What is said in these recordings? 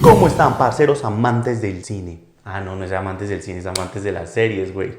¿Cómo están, parceros amantes del cine? No es amantes del cine, es amantes de las series, güey.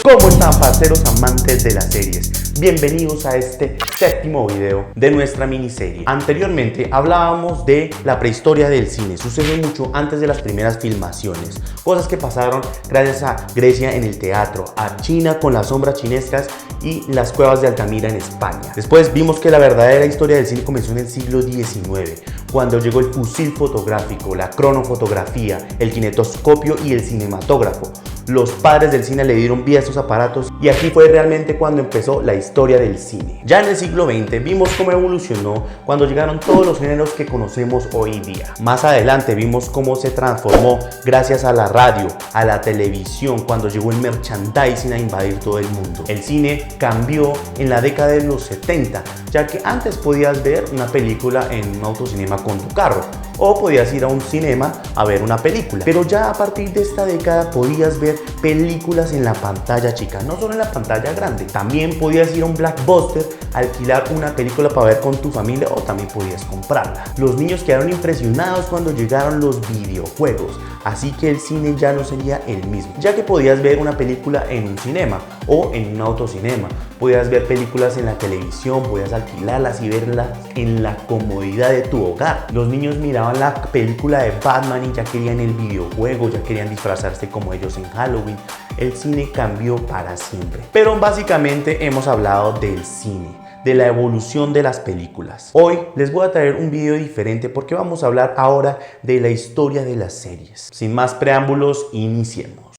¿Cómo están, parceros amantes de las series? Bienvenidos a este séptimo video de nuestra miniserie. Anteriormente hablábamos de la prehistoria del cine. Sucedió mucho antes de las primeras filmaciones. Cosas que pasaron gracias a Grecia en el teatro, a China con las sombras chinescas y las cuevas de Altamira en España. Después vimos que la verdadera historia del cine comenzó en el siglo XIX, cuando llegó el fusil fotográfico, la cronofotografía, el kinetoscopio y el cinematógrafo. Los padres del cine le dieron vida a estos aparatos y aquí fue realmente cuando empezó la historia del cine. Ya en el siglo XX vimos cómo evolucionó cuando llegaron todos los géneros que conocemos hoy día. Más adelante vimos cómo se transformó gracias a la radio, a la televisión, cuando llegó el merchandising a invadir todo el mundo. El cine cambió en la década de los 70, ya que antes podías ver una película en un autocinema con tu carro o podías ir a un cinema a ver una película, pero ya a partir de esta década podías ver películas en la pantalla chica, no solo en la pantalla grande. También podías ir a un blockbuster, alquilar una película para ver con tu familia o también podías comprarla. Los niños quedaron impresionados cuando llegaron los videojuegos, así que el cine ya no sería el mismo, ya que podías ver una película en un cinema o en un autocinema, podías ver películas en la televisión, podías alquilarlas y verlas en la comodidad de tu hogar. Los niños miraban la película de Batman y ya querían el videojuego, ya querían disfrazarse como ellos en Halloween. El cine cambió para siempre. Pero básicamente hemos hablado del cine, de la evolución de las películas. Hoy les voy a traer un video diferente porque vamos a hablar ahora de la historia de las series. Sin más preámbulos, iniciemos.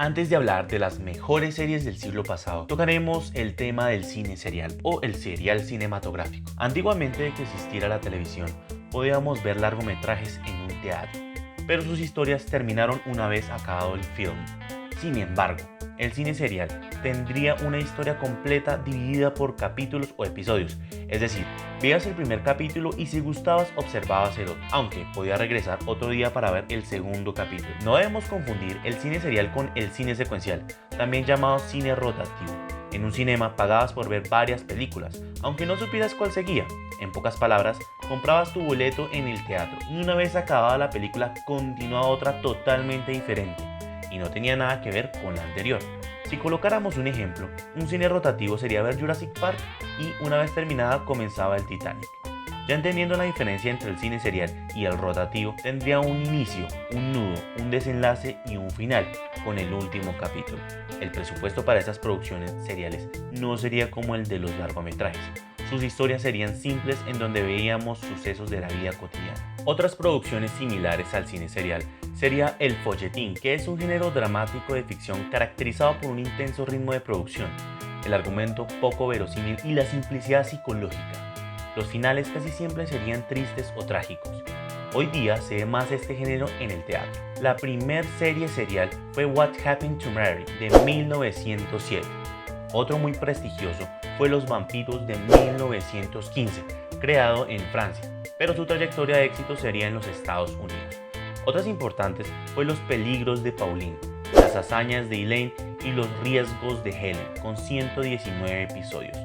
Antes de hablar de las mejores series del siglo pasado, tocaremos el tema del cine serial o el serial cinematográfico. Antiguamente de que existiera la televisión, podíamos ver largometrajes en un teatro, pero sus historias terminaron una vez acabado el film. Sin embargo, el cine serial tendría una historia completa dividida por capítulos o episodios, es decir, veías el primer capítulo y si gustabas observabas el otro, aunque podías regresar otro día para ver el segundo capítulo. No debemos confundir el cine serial con el cine secuencial, también llamado cine rotativo. En un cinema pagabas por ver varias películas, aunque no supieras cuál seguía. En pocas palabras, comprabas tu boleto en el teatro y una vez acabada la película continuaba otra totalmente diferente y no tenía nada que ver con la anterior. Si colocáramos un ejemplo, un cine rotativo sería ver Jurassic Park y una vez terminada comenzaba el Titanic. Ya entendiendo la diferencia entre el cine serial y el rotativo, tendría un inicio, un nudo, un desenlace y un final, con el último capítulo. El presupuesto para estas producciones seriales no sería como el de los largometrajes. Sus historias serían simples en donde veíamos sucesos de la vida cotidiana. Otras producciones similares al cine serial sería el folletín, que es un género dramático de ficción caracterizado por un intenso ritmo de producción, el argumento poco verosímil y la simplicidad psicológica. Los finales casi siempre serían tristes o trágicos. Hoy día se ve más este género en el teatro. La primer serie serial fue What Happened to Mary de 1907. Otro muy prestigioso fue Los vampiros de 1915, creado en Francia, pero su trayectoria de éxito sería en los Estados Unidos. Otras importantes fue Los peligros de Pauline, Las hazañas de Elaine y Los riesgos de Helen, con 119 episodios.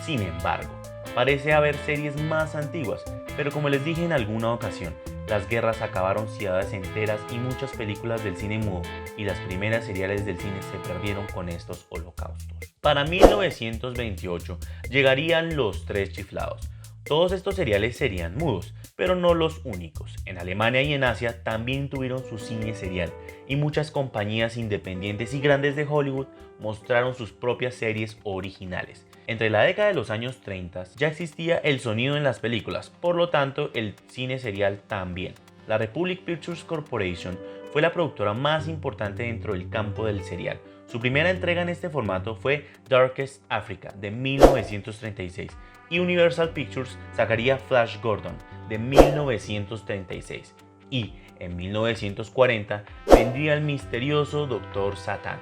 Sin embargo, parece haber series más antiguas, pero como les dije en alguna ocasión, las guerras acabaron ciudades enteras y muchas películas del cine mudo, y las primeras seriales del cine se perdieron con estos holocaustos. Para 1928 llegarían Los Tres Chiflados. Todos estos seriales serían mudos, pero no los únicos. En Alemania y en Asia también tuvieron su cine serial, y muchas compañías independientes y grandes de Hollywood mostraron sus propias series originales. Entre la década de los años 30 ya existía el sonido en las películas, por lo tanto el cine serial también. La Republic Pictures Corporation fue la productora más importante dentro del campo del serial. Su primera entrega en este formato fue Darkest Africa de 1936 y Universal Pictures sacaría Flash Gordon de 1936 y en 1940 vendría el misterioso Dr. Satan.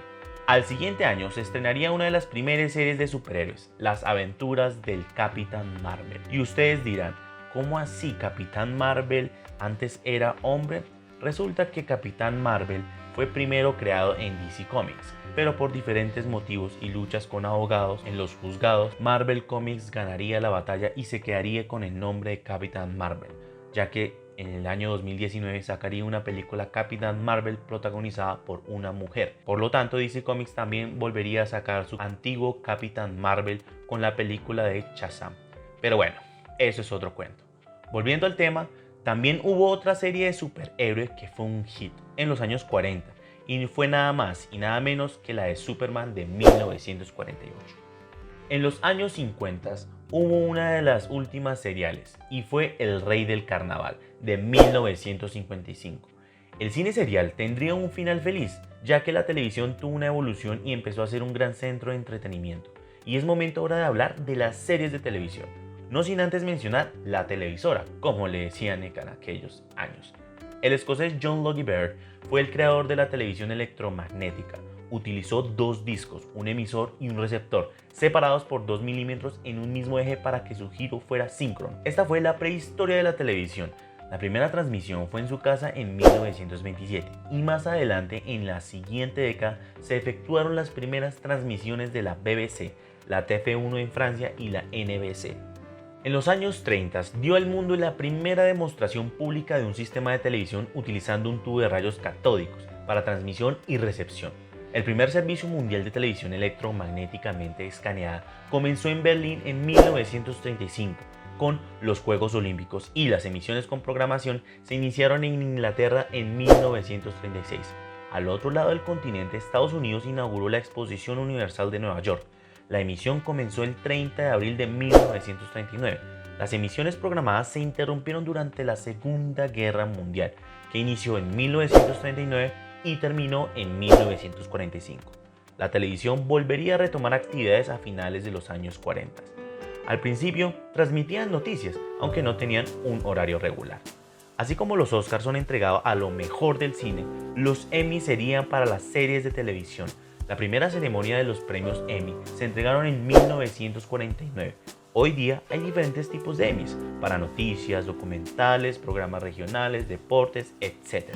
Al siguiente año se estrenaría una de las primeras series de superhéroes, Las aventuras del Capitán Marvel. Y ustedes dirán, ¿cómo así Capitán Marvel antes era hombre? Resulta que Capitán Marvel fue primero creado en DC Comics. pero por diferentes motivos y luchas con abogados en los juzgados, Marvel Comics ganaría la batalla y se quedaría con el nombre de Capitán Marvel, ya que en el año 2019 sacaría una película Capitán Marvel protagonizada por una mujer. Por lo tanto, DC Comics también volvería a sacar su antiguo Capitán Marvel con la película de Shazam. Pero bueno, eso es otro cuento. Volviendo al tema, también hubo otra serie de superhéroes que fue un hit en los años 40 y fue nada más y nada menos que la de Superman de 1948. En los años 50 hubo una de las últimas seriales y fue El Rey del Carnaval de 1955. El cine serial tendría un final feliz, ya que la televisión tuvo una evolución y empezó a ser un gran centro de entretenimiento. Y es momento ahora de hablar de las series de televisión, no sin antes mencionar la televisora, como le decían en aquellos años. El escocés John Logie Baird fue el creador de la televisión electromagnética. Utilizó dos discos, un emisor y un receptor, separados por 2 milímetros en un mismo eje para que su giro fuera síncrono. Esta fue la prehistoria de la televisión. La primera transmisión fue en su casa en 1927 y más adelante, en la siguiente década, se efectuaron las primeras transmisiones de la BBC, la TF1 en Francia y la NBC. En los años 30 dio al mundo la primera demostración pública de un sistema de televisión utilizando un tubo de rayos catódicos para transmisión y recepción. El primer servicio mundial de televisión electromagnéticamente escaneada comenzó en Berlín en 1935 con los Juegos Olímpicos y las emisiones con programación se iniciaron en Inglaterra en 1936. Al otro lado del continente, Estados Unidos inauguró la Exposición Universal de Nueva York. La emisión comenzó el 30 de abril de 1939. Las emisiones programadas se interrumpieron durante la Segunda Guerra Mundial, que inició en 1939 y terminó en 1945. La televisión volvería a retomar actividades a finales de los años 40. Al principio transmitían noticias, aunque no tenían un horario regular. Así como los Oscars son entregados a lo mejor del cine, los Emmy serían para las series de televisión. La primera ceremonia de los premios Emmy se entregaron en 1949. Hoy día hay diferentes tipos de Emmys, para noticias, documentales, programas regionales, deportes, etc.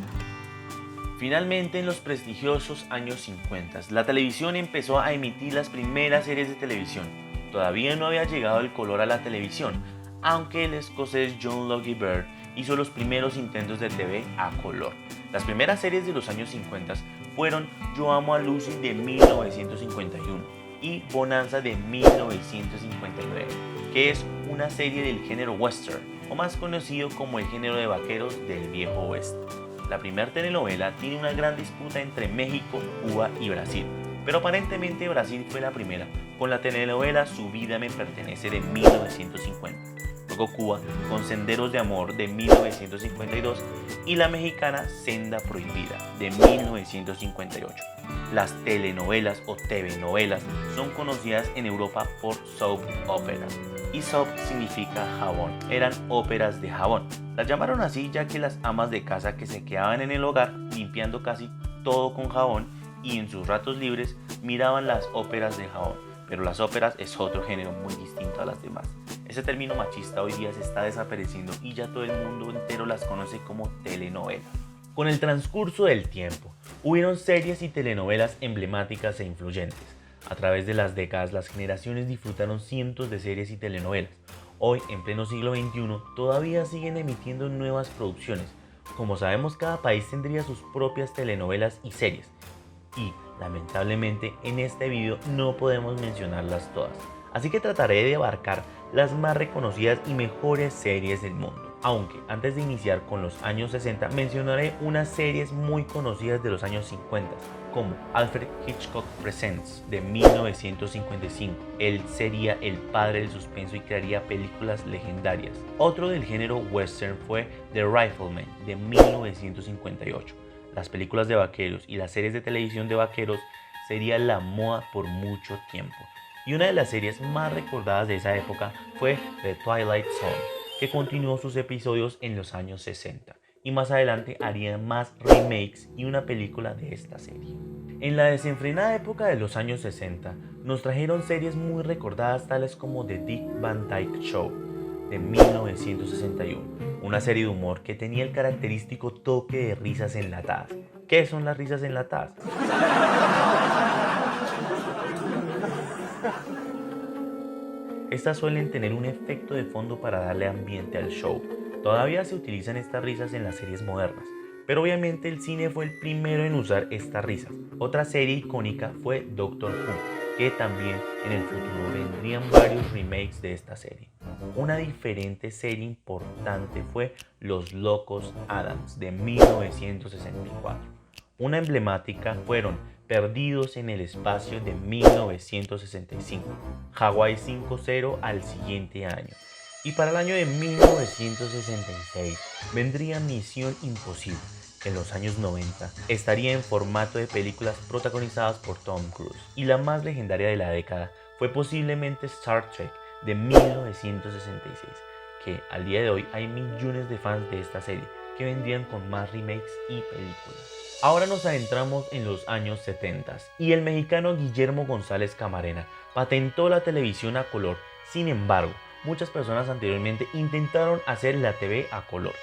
Finalmente, en los prestigiosos años 50, la televisión empezó a emitir las primeras series de televisión. Todavía no había llegado el color a la televisión, aunque el escocés John Logie Baird hizo los primeros intentos de TV a color. Las primeras series de los años 50 fueron Yo Amo a Lucy de 1951 y Bonanza de 1959, que es una serie del género western, o más conocido como el género de vaqueros del viejo oeste. La primera telenovela tiene una gran disputa entre México, Cuba y Brasil, pero aparentemente Brasil fue la primera, con la telenovela Su vida me pertenece de 1950. Luego Cuba con Senderos de Amor de 1952 y la mexicana Senda Prohibida de 1958. Las telenovelas o TV-novelas son conocidas en Europa por soap operas, y soap significa jabón. Eran óperas de jabón. Las llamaron así ya que las amas de casa que se quedaban en el hogar limpiando casi todo con jabón y en sus ratos libres miraban las óperas de jabón. Pero las óperas es otro género muy distinto a las demás. Ese término machista hoy día se está desapareciendo y ya todo el mundo entero las conoce como telenovelas. Con el transcurso del tiempo, hubieron series y telenovelas emblemáticas e influyentes. A través de las décadas, las generaciones disfrutaron cientos de series y telenovelas. Hoy, en pleno siglo XXI, todavía siguen emitiendo nuevas producciones. Como sabemos, cada país tendría sus propias telenovelas y series. Y, lamentablemente, en este video no podemos mencionarlas todas. Así que trataré de abarcar las más reconocidas y mejores series del mundo. Aunque antes de iniciar con los años 60 mencionaré unas series muy conocidas de los años 50, como Alfred Hitchcock Presents de 1955. Él sería el padre del suspenso y crearía películas legendarias. Otro del género western fue The Rifleman de 1958. Las películas de vaqueros y las series de televisión de vaqueros serían la moda por mucho tiempo. Y una de las series más recordadas de esa época fue The Twilight Zone, que continuó sus episodios en los años 60 y más adelante harían más remakes y una película de esta serie. En la desenfrenada época de los años 60 nos trajeron series muy recordadas tales como The Dick Van Dyke Show de 1961, una serie de humor que tenía el característico toque de risas enlatadas. ¿Qué son las risas enlatadas? Estas suelen tener un efecto de fondo para darle ambiente al show. Todavía se utilizan estas risas en las series modernas, pero obviamente el cine fue el primero en usar estas risas. Otra serie icónica fue Doctor Who, que también en el futuro vendrían varios remakes de esta serie. Una diferente serie importante fue Los Locos Adams de 1964. Una emblemática fueron Perdidos en el Espacio de 1965, Hawái 5-0 al siguiente año. Y para el año de 1966 vendría Misión Imposible. En los años 90 estaría en formato de películas protagonizadas por Tom Cruise. Y la más legendaria de la década fue posiblemente Star Trek de 1966, que al día de hoy hay millones de fans de esta serie que vendrían con más remakes y películas. Ahora nos adentramos en los años 70 y el mexicano Guillermo González Camarena patentó la televisión a color. Sin embargo, muchas personas anteriormente intentaron hacer la TV a color,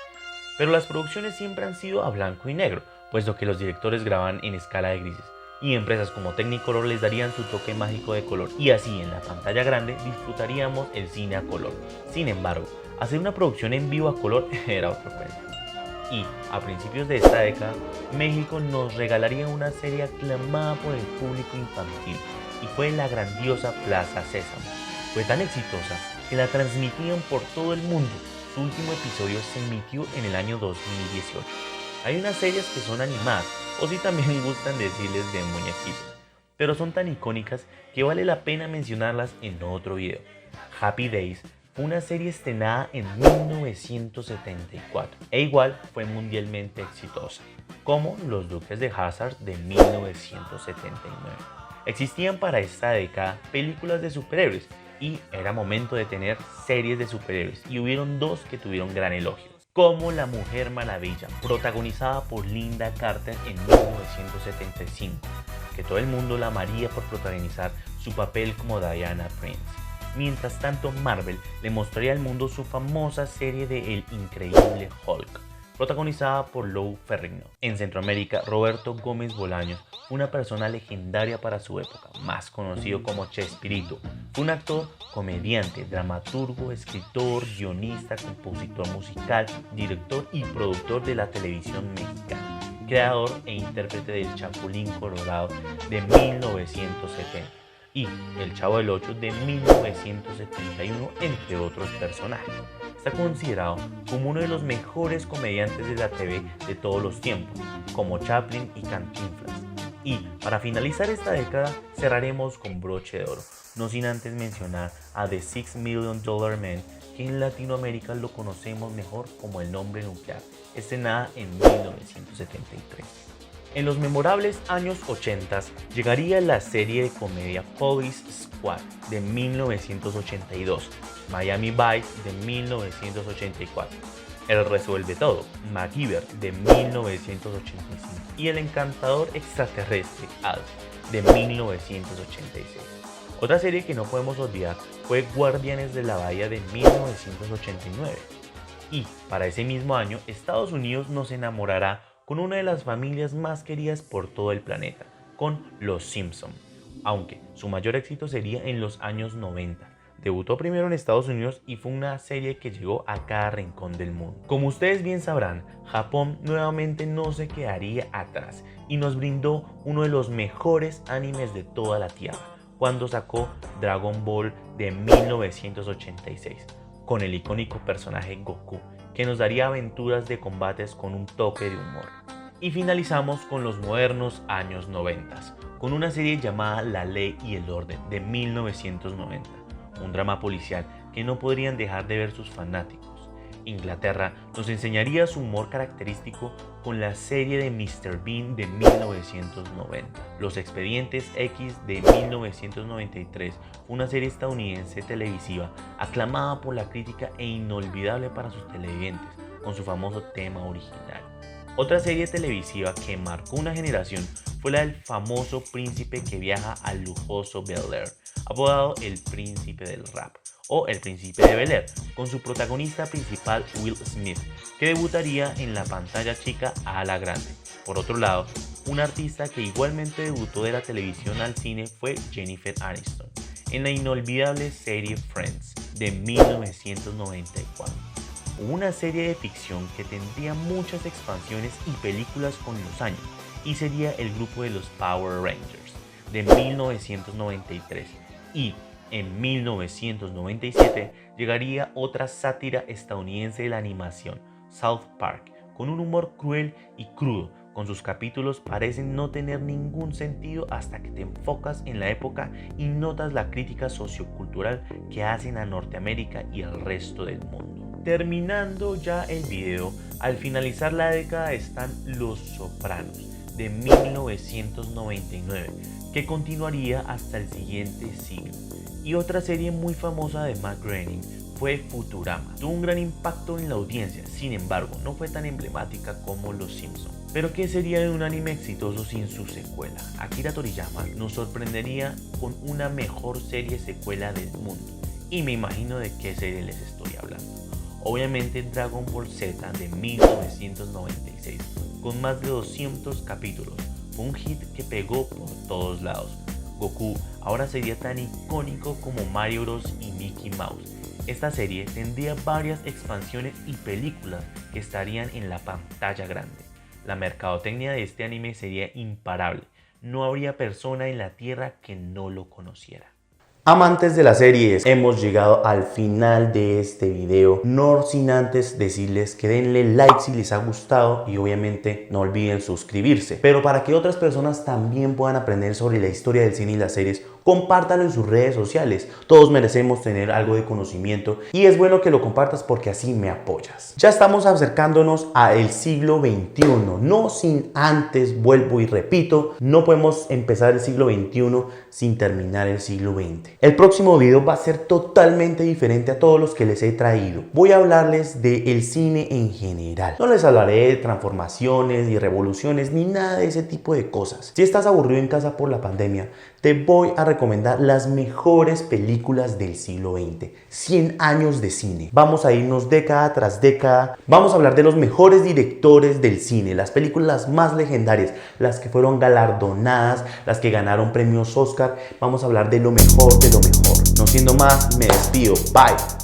pero las producciones siempre han sido a blanco y negro, puesto que los directores graban en escala de grises y empresas como Technicolor les darían su toque mágico de color, y así en la pantalla grande disfrutaríamos el cine a color. Sin embargo, hacer una producción en vivo a color era otro cuento. Y a principios de esta década, México nos regalaría una serie aclamada por el público infantil, y fue la grandiosa Plaza Sésamo. Fue tan exitosa que la transmitían por todo el mundo. Su último episodio se emitió en el año 2018. Hay unas series que son animadas, o si también gustan decirles de muñequitos, pero son tan icónicas que vale la pena mencionarlas en otro video. Happy Days fue una serie estrenada en 1974 e igual fue mundialmente exitosa, como Los Duques de Hazzard de 1979. Existían para esta década películas de superhéroes y era momento de tener series de superhéroes, y hubieron dos que tuvieron gran elogio, como La Mujer Maravilla, protagonizada por Linda Carter en 1975, que todo el mundo la amaría por protagonizar su papel como Diana Prince. Mientras tanto, Marvel le mostraría al mundo su famosa serie de El Increíble Hulk, protagonizada por Lou Ferrigno. En Centroamérica, Roberto Gómez Bolaños, una persona legendaria para su época, más conocido como Chespirito, fue un actor, comediante, dramaturgo, escritor, guionista, compositor musical, director y productor de la televisión mexicana, creador e intérprete del Chapulín Colorado de 1970 y El Chavo del Ocho de 1971, entre otros personajes. Está considerado como uno de los mejores comediantes de la TV de todos los tiempos, como Chaplin y Cantinflas. Y para finalizar esta década, cerraremos con broche de oro, no sin antes mencionar a The $6 Million Man, que en Latinoamérica lo conocemos mejor como El Hombre Nuclear, estrenada en 1973. En los memorables años 80 llegaría la serie de comedia Police Squad de 1982, Miami Vice de 1984, El Resuelve Todo, MacGyver de 1985 y El Encantador Extraterrestre, Alf, de 1986. Otra serie que no podemos olvidar fue Guardianes de la Bahía de 1989. Y para ese mismo año, Estados Unidos nos enamorará con una de las familias más queridas por todo el planeta, con Los Simpson, aunque su mayor éxito sería en los años 90. Debutó primero en Estados Unidos y fue una serie que llegó a cada rincón del mundo. Como ustedes bien sabrán, Japón nuevamente no se quedaría atrás y nos brindó uno de los mejores animes de toda la Tierra, cuando sacó Dragon Ball de 1986, con el icónico personaje Goku, que nos daría aventuras de combates con un toque de humor. Y finalizamos con los modernos años 90, con una serie llamada La Ley y el Orden de 1990, un drama policial que no podrían dejar de ver sus fanáticos. Inglaterra nos enseñaría su humor característico con la serie de Mr. Bean de 1990. Los Expedientes X de 1993, una serie estadounidense televisiva aclamada por la crítica e inolvidable para sus televidentes, con su famoso tema original. Otra serie televisiva que marcó una generación fue la del famoso príncipe que viaja al lujoso Bel Air, apodado el Príncipe del Rap, o El Príncipe de Bel Air, con su protagonista principal Will Smith, que debutaría en la pantalla chica a la grande. Por otro lado, un artista que igualmente debutó de la televisión al cine fue Jennifer Aniston, en la inolvidable serie Friends de 1994. Una serie de ficción que tendría muchas expansiones y películas con los años, y sería el grupo de los Power Rangers de 1993, y en 1997 llegaría otra sátira estadounidense de la animación, South Park, con un humor cruel y crudo. Con sus capítulos parecen no tener ningún sentido hasta que te enfocas en la época y notas la crítica sociocultural que hacen a Norteamérica y al resto del mundo. Terminando ya el video, al finalizar la década están Los Sopranos de 1999, que continuaría hasta el siguiente siglo. Y otra serie muy famosa de Matt Groening fue Futurama. Tuvo un gran impacto en la audiencia, sin embargo, no fue tan emblemática como Los Simpson. Pero ¿qué sería de un anime exitoso sin su secuela? Akira Toriyama nos sorprendería con una mejor serie secuela del mundo. Y me imagino de qué serie les estoy hablando. Obviamente Dragon Ball Z de 1996, con más de 200 capítulos. Fue un hit que pegó por todos lados. Goku ahora sería tan icónico como Mario Bros y Mickey Mouse. Esta serie tendría varias expansiones y películas que estarían en la pantalla grande. La mercadotecnia de este anime sería imparable. No habría persona en la tierra que no lo conociera. Amantes de las series, hemos llegado al final de este video, no sin antes decirles que denle like si les ha gustado y obviamente no olviden suscribirse. Pero para que otras personas también puedan aprender sobre la historia del cine y las series, compártanlo en sus redes sociales. Todos merecemos tener algo de conocimiento y es bueno que lo compartas porque así me apoyas. Ya estamos acercándonos al siglo XXI, no sin antes, vuelvo y repito, no podemos empezar el siglo XXI sin terminar el siglo XX. El próximo video va a ser totalmente diferente a todos los que les he traído. Voy a hablarles del cine en general. No les hablaré de transformaciones y revoluciones ni nada de ese tipo de cosas. Si estás aburrido en casa por la pandemia, te voy a recomendar las mejores películas del siglo XX. 100 años de cine. Vamos a irnos década tras década. Vamos a hablar de los mejores directores del cine, las películas más legendarias, las que fueron galardonadas, las que ganaron premios Oscar. Vamos a hablar de lo mejor de lo mejor. No siendo más, me despido. Bye.